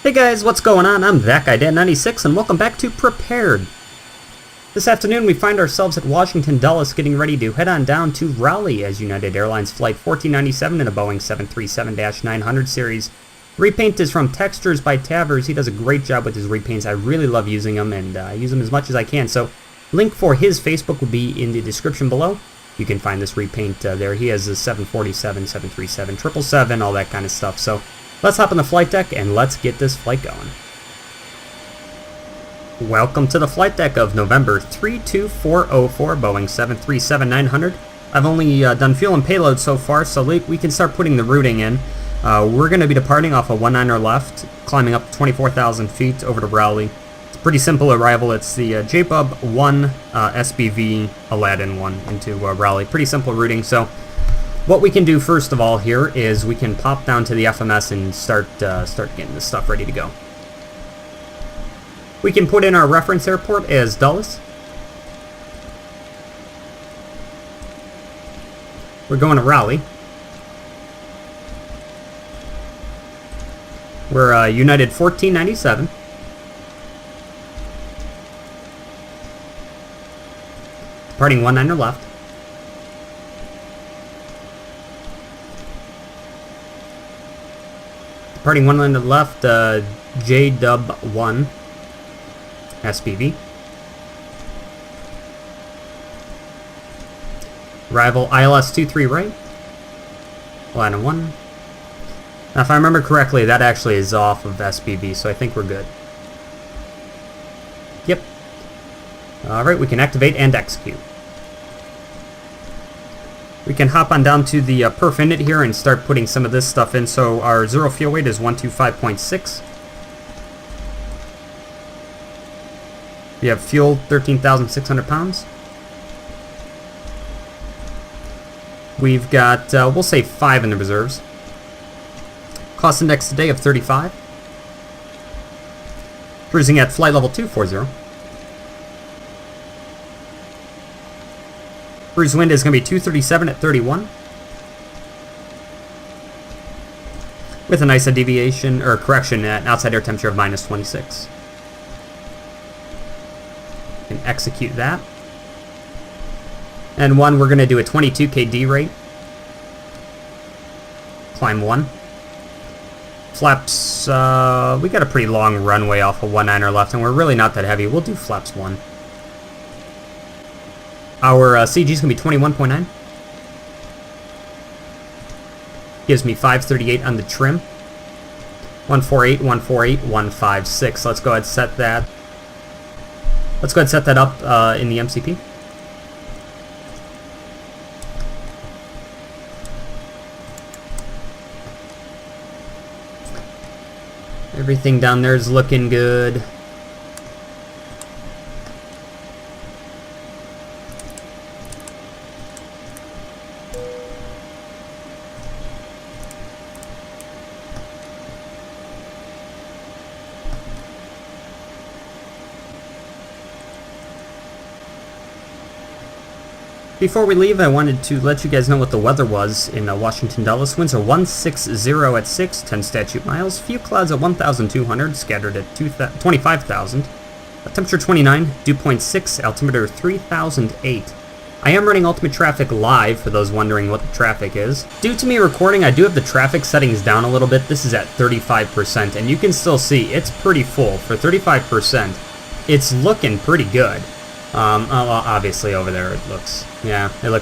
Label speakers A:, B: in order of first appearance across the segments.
A: Hey guys, what's going on? I'm that guy, Dan96, and welcome back to Prepared. This afternoon we find ourselves at Washington, D.C, getting ready to head on down to Raleigh as United Airlines Flight 1497 in a Boeing 737-900 series. Repaint is from Textures by Tavers. He does a great job with his repaints. I really love using them, and I use them as much as I can. So, link for his Facebook will be in the description below. You can find this repaint there. He has the 747, 737, 777, all that kind of stuff. So, let's hop on the flight deck and let's get this flight going. Welcome to the flight deck of November 32404 Boeing 737-900. I've only done fuel and payload so far, so we can start putting the routing in. We're going to be departing off a 19er left, climbing up 24,000 feet over to Raleigh. It's a pretty simple arrival. It's the JPub 1 SBV Aladdin 1 into Raleigh. Pretty simple routing. So what we can do first of all here is we can pop down to the FMS and start getting this stuff ready to go. We can put in our reference airport as Dulles. We're going to Raleigh. We're United 1497. Departing 19er left. Departing 19er left, JDub 1 SPV. Arrival ILS 23 right. Aladdin 1. Now, if I remember correctly, that actually is off of SPV, so I think we're good. Yep. Alright, we can activate and execute. We can hop on down to the perf init here and start putting some of this stuff in. So our zero fuel weight is 125.6. We have fuel 13,600 pounds. We've got, we'll say 5 in the reserves. Cost index today of 35. Cruising at flight level 240. Cruise wind is going to be 237 at 31. With a nice deviation, or correction, at an outside air temperature of -26. Can execute that. And we're going to do a 22 kd rate. Climb 1. Flaps, we got a pretty long runway off of 19er left, and we're really not that heavy. We'll do flaps 1. Our CG is going to be 21.9. Gives me 538 on the trim. 148, 148, 156. Let's go ahead and set that. Let's go ahead and set that up in the MCP. Everything down there is looking good. Before we leave, I wanted to let you guys know what the weather was in Washington, D.C. Winds are 160 at 6, 10 statute miles. Few clouds at 1,200, scattered at 25,000. Temperature 29, dew point 6, altimeter 3,008. I am running Ultimate Traffic live, for those wondering what the traffic is. Due to me recording, I do have the traffic settings down a little bit. This is at 35%, and you can still see it's pretty full. For 35%, it's looking pretty good. Well, obviously over there it looks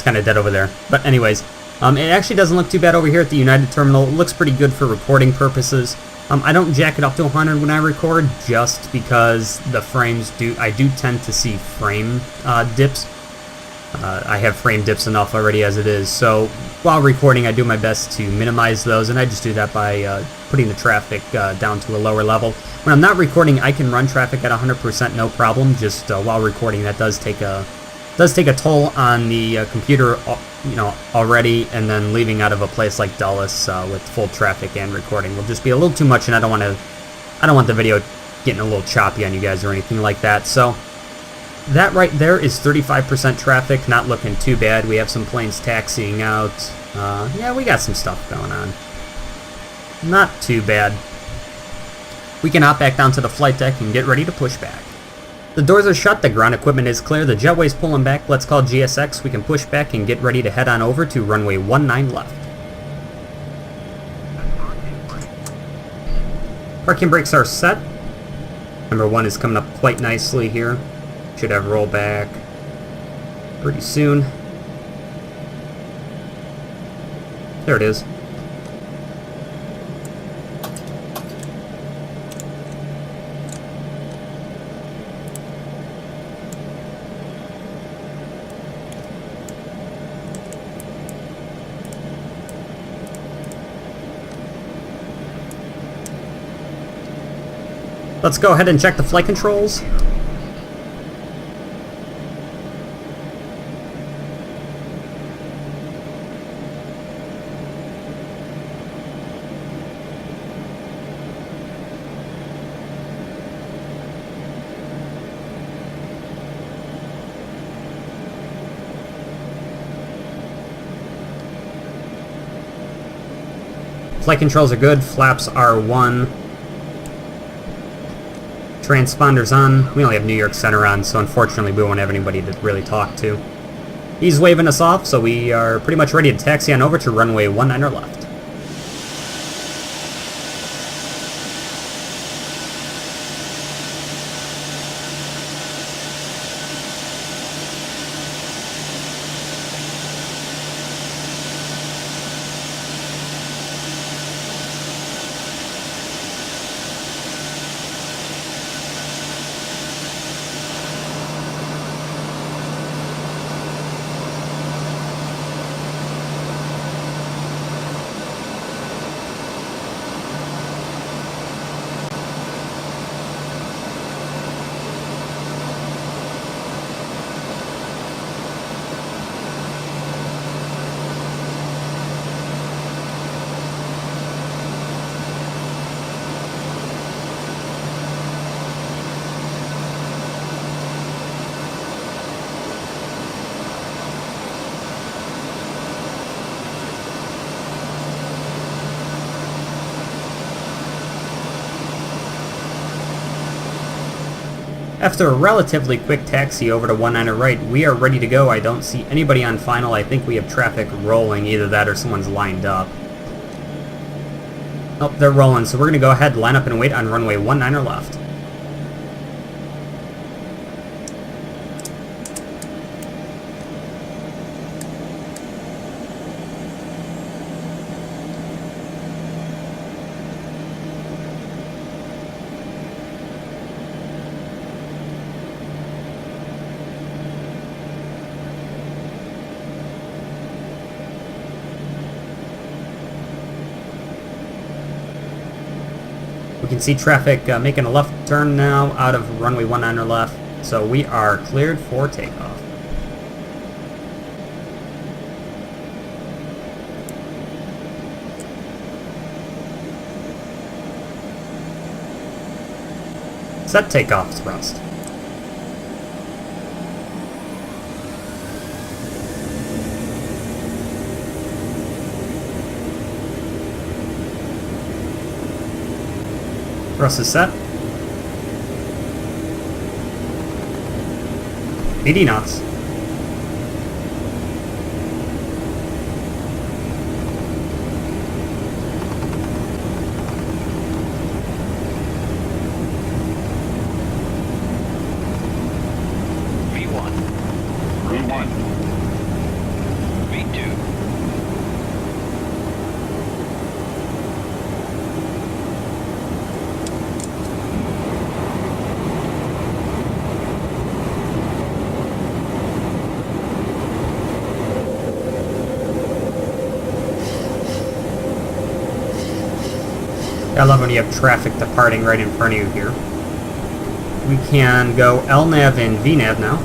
A: kind of dead over there. But anyways, it actually doesn't look too bad over here at the United Terminal. It looks pretty good for recording purposes. I don't jack it up to 100 when I record, just because the frames I do tend to see frame dips. I have frame dips enough already as it is, so while recording I do my best to minimize those, and I just do that by putting the traffic down to a lower level. When I'm not recording, I can run traffic at 100% no problem. Just while recording, that does take a toll on the computer, already, and then leaving out of a place like Dulles with full traffic and recording will just be a little too much, and I don't want the video getting a little choppy on you guys or anything like that. So that right there is 35% traffic, not looking too bad. We have some planes taxiing out. Yeah, we got some stuff going on. Not too bad. We can hop back down to the flight deck and get ready to push back. The doors are shut, the ground equipment is clear, the jetway's pulling back. Let's call GSX. We can push back and get ready to head on over to runway 19 left. Parking brakes are set. Number 1 is coming up quite nicely here. Should have rollback pretty soon. There it is. Let's go ahead and check the flight controls. Flight controls are good, flaps are 1. Transponder's on. We only have New York Center on, so unfortunately we won't have anybody to really talk to. He's waving us off, so we are pretty much ready to taxi on over to runway 19 left. After a relatively quick taxi over to 19 right, we are ready to go. I don't see anybody on final. I think we have traffic rolling, either that or someone's lined up. Oh, they're rolling, so we're going to go ahead, line up and wait on runway 19 left. We can see traffic making a left turn now out of runway 19 left, so we are cleared for takeoff. Set takeoff thrust. Thrust is set. 80 knots.
B: V1. V1. V2.
A: I love when you have traffic departing right in front of you here. We can go LNAV and VNAV now.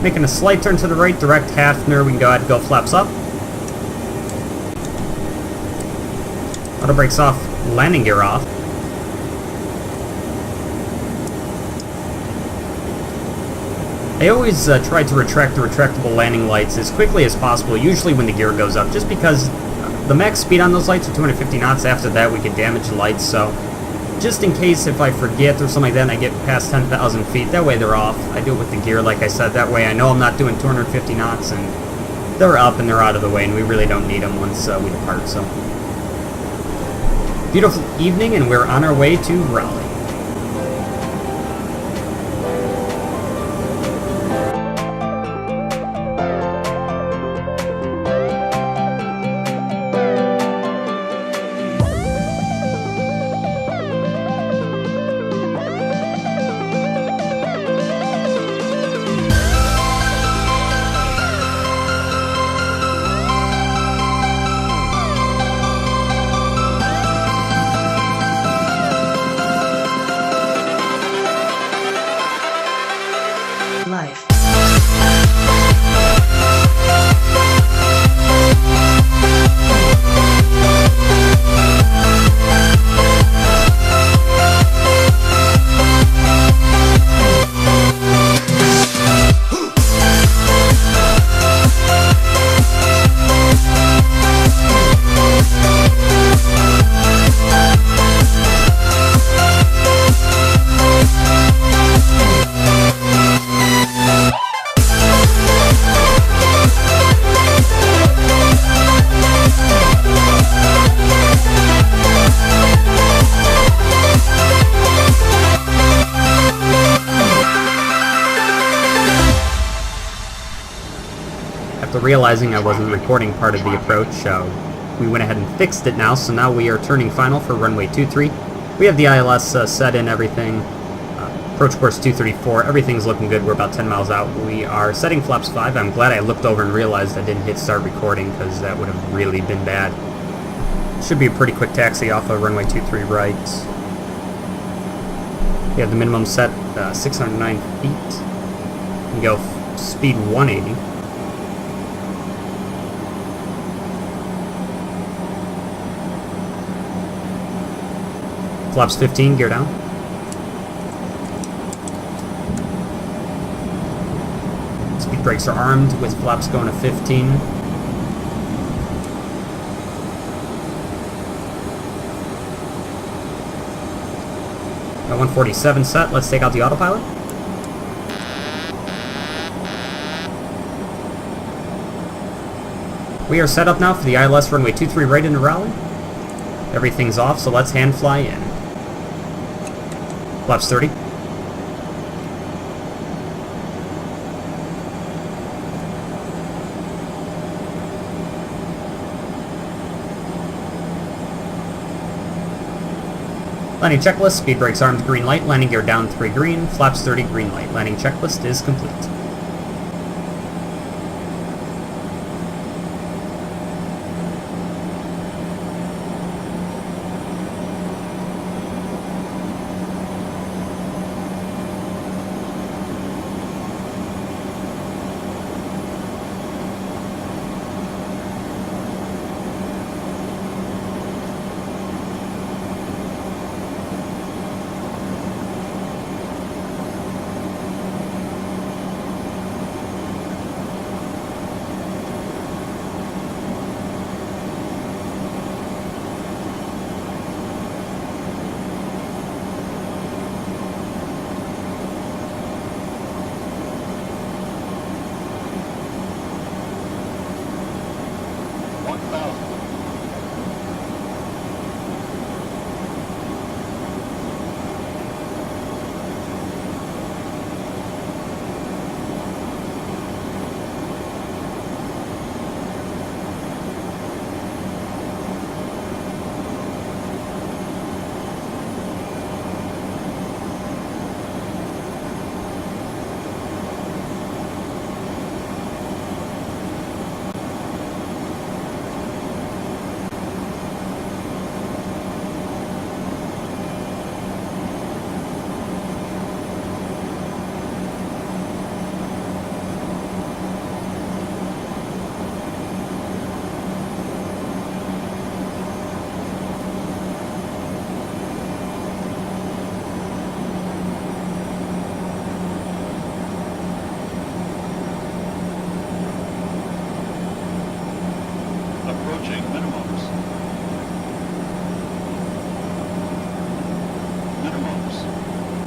A: Making a slight turn to the right, direct Hafner. We can go ahead and go flaps up. Auto brakes off, landing gear off. I always try to retract the retractable landing lights as quickly as possible, usually when the gear goes up, just because the max speed on those lights are 250 knots. After that, we could damage the lights, so just in case if I forget or something like that and I get past 10,000 feet, that way they're off. I do it with the gear, like I said, that way I know I'm not doing 250 knots, and they're up and they're out of the way, and we really don't need them once we depart, so. Beautiful evening, and we're on our way to Raleigh.
C: Life.
A: After realizing I wasn't recording part of the approach, we went ahead and fixed it now, so now we are turning final for runway 23. We have the ILS set in, everything, approach course 234, everything's looking good, we're about 10 miles out. We are setting flaps 5. I'm glad I looked over and realized I didn't hit start recording, because that would have really been bad. Should be a pretty quick taxi off of runway 23 right. We have the minimum set 609 feet. We go speed 180. Flaps 15, gear down. Speed brakes are armed with flaps going to 15. Got 147 set, let's take out the autopilot. We are set up now for the ILS runway 23 right into Raleigh. Everything's off, so let's hand fly in. Flaps 30. Landing checklist, speed brakes armed, green light, landing gear down 3 green, flaps 30, green light. Landing checklist is complete.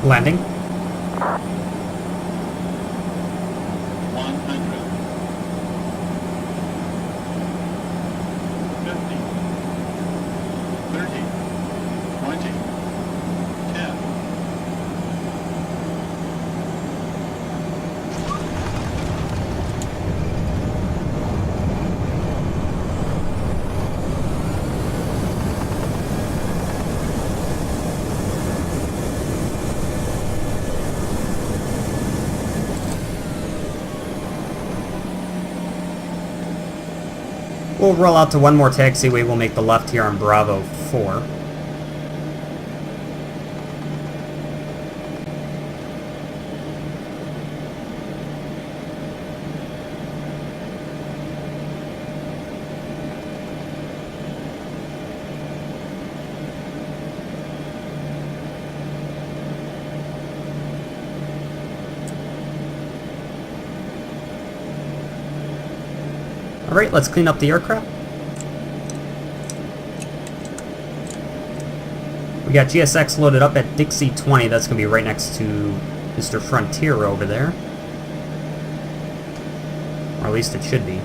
A: Landing.
B: 100. 50. 30. 20. 10.
A: We'll roll out to one more taxiway. We'll make the left here on Bravo 4. Alright, let's clean up the aircraft. We got GSX loaded up at Dixie 20. That's going to be right next to Mr. Frontier over there. Or at least it should be.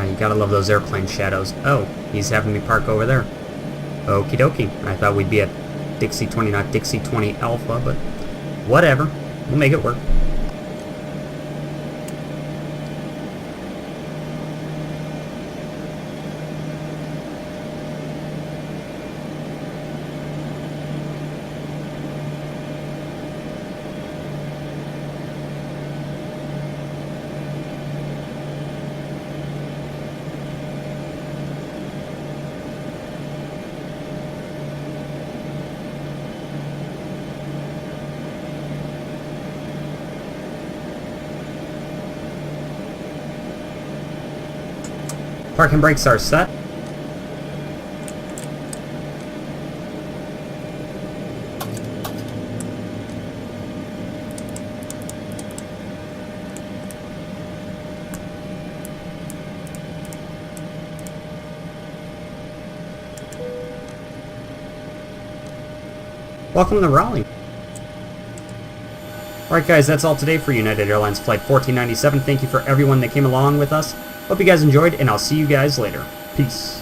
A: You gotta love those airplane shadows. Oh, he's having me park over there. Okie dokie. I thought we'd be at Dixie 20, not Dixie 20 Alpha, but whatever. We'll make it work. Parking brakes are set. Welcome to Raleigh. Alright guys, that's all today for United Airlines Flight 1497. Thank you for everyone that came along with us. Hope you guys enjoyed, and I'll see you guys later. Peace.